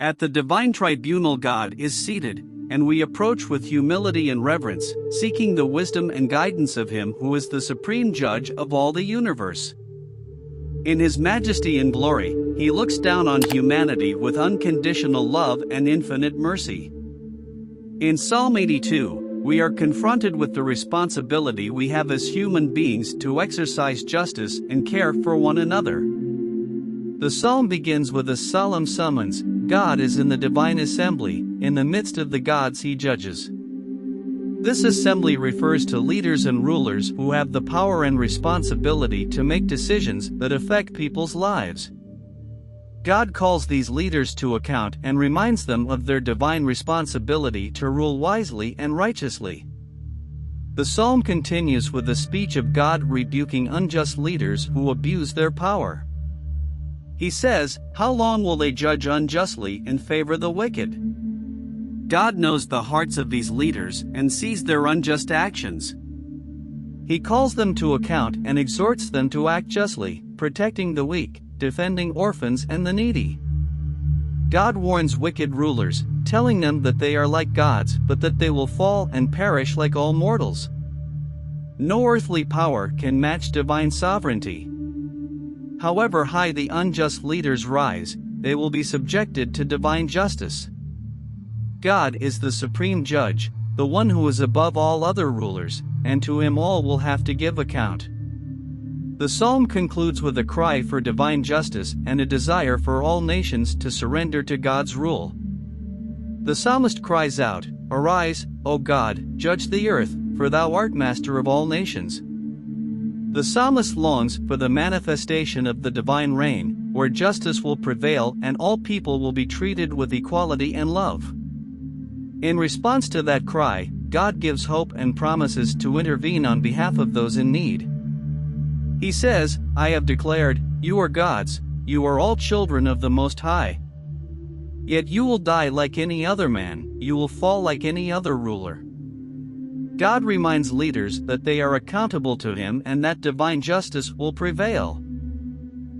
At the divine tribunal, God is seated, and we approach with humility and reverence, seeking the wisdom and guidance of Him who is the supreme judge of all the universe. In His majesty and glory, He looks down on humanity with unconditional love and infinite mercy. In Psalm 82, we are confronted with the responsibility we have as human beings to exercise justice and care for one another. The psalm begins with a solemn summons: God is in the divine assembly, in the midst of the gods He judges. This assembly refers to leaders and rulers who have the power and responsibility to make decisions that affect people's lives. God calls these leaders to account and reminds them of their divine responsibility to rule wisely and righteously. The psalm continues with a speech of God rebuking unjust leaders who abuse their power. He says, "How long will they judge unjustly and favor the wicked?" God knows the hearts of these leaders and sees their unjust actions. He calls them to account and exhorts them to act justly, protecting the weak, defending orphans and the needy. God warns wicked rulers, telling them that they are like gods, but that they will fall and perish like all mortals. No earthly power can match divine sovereignty. However high the unjust leaders rise, they will be subjected to divine justice. God is the supreme judge, the one who is above all other rulers, and to Him all will have to give account. The psalm concludes with a cry for divine justice and a desire for all nations to surrender to God's rule. The psalmist cries out, "Arise, O God, judge the earth, for Thou art master of all nations." The psalmist longs for the manifestation of the divine reign, where justice will prevail and all people will be treated with equality and love. In response to that cry, God gives hope and promises to intervene on behalf of those in need. He says, "I have declared, you are gods, you are all children of the Most High. Yet you will die like any other man, you will fall like any other ruler." God reminds leaders that they are accountable to Him and that divine justice will prevail.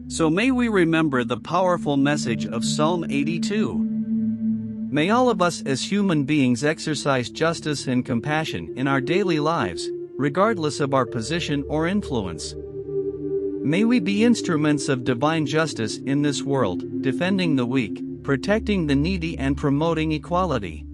So may we remember the powerful message of Psalm 82. May all of us as human beings exercise justice and compassion in our daily lives, regardless of our position or influence. May we be instruments of divine justice in this world, defending the weak, protecting the needy and promoting equality.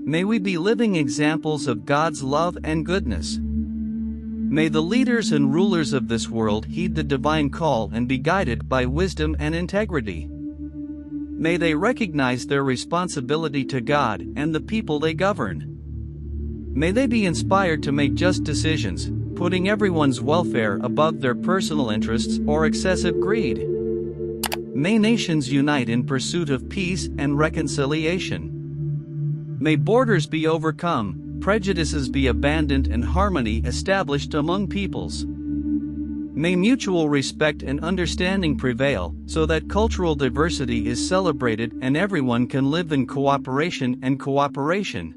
May we be living examples of God's love and goodness. May the leaders and rulers of this world heed the divine call and be guided by wisdom and integrity. May they recognize their responsibility to God and the people they govern. May they be inspired to make just decisions, putting everyone's welfare above their personal interests or excessive greed. May nations unite in pursuit of peace and reconciliation. May borders be overcome, prejudices be abandoned and harmony established among peoples. May mutual respect and understanding prevail, so that cultural diversity is celebrated and everyone can live in cooperation and cooperation.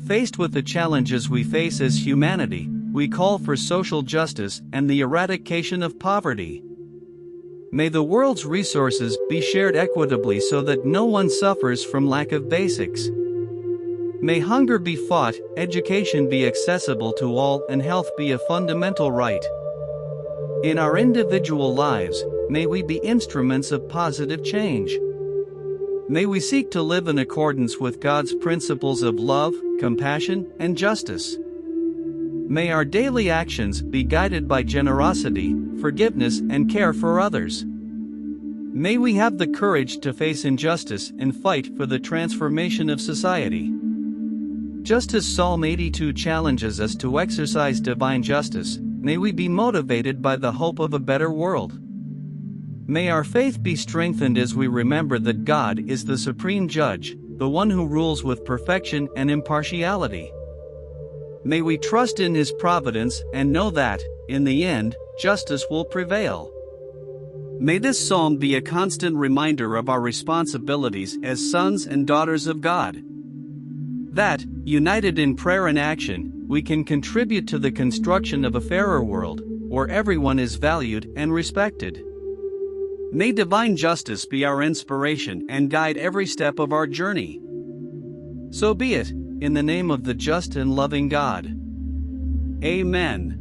Faced with the challenges we face as humanity, we call for social justice and the eradication of poverty. May the world's resources be shared equitably so that no one suffers from lack of basics. May hunger be fought, education be accessible to all, and health be a fundamental right. In our individual lives, may we be instruments of positive change. May we seek to live in accordance with God's principles of love, compassion, and justice. May our daily actions be guided by generosity, forgiveness, and care for others. May we have the courage to face injustice and fight for the transformation of society. Just as Psalm 82 challenges us to exercise divine justice, may we be motivated by the hope of a better world. May our faith be strengthened as we remember that God is the supreme judge, the one who rules with perfection and impartiality. May we trust in His providence and know that, in the end, justice will prevail. May this psalm be a constant reminder of our responsibilities as sons and daughters of God. That, united in prayer and action, we can contribute to the construction of a fairer world, where everyone is valued and respected. May divine justice be our inspiration and guide every step of our journey. So be it, in the name of the just and loving God. Amen.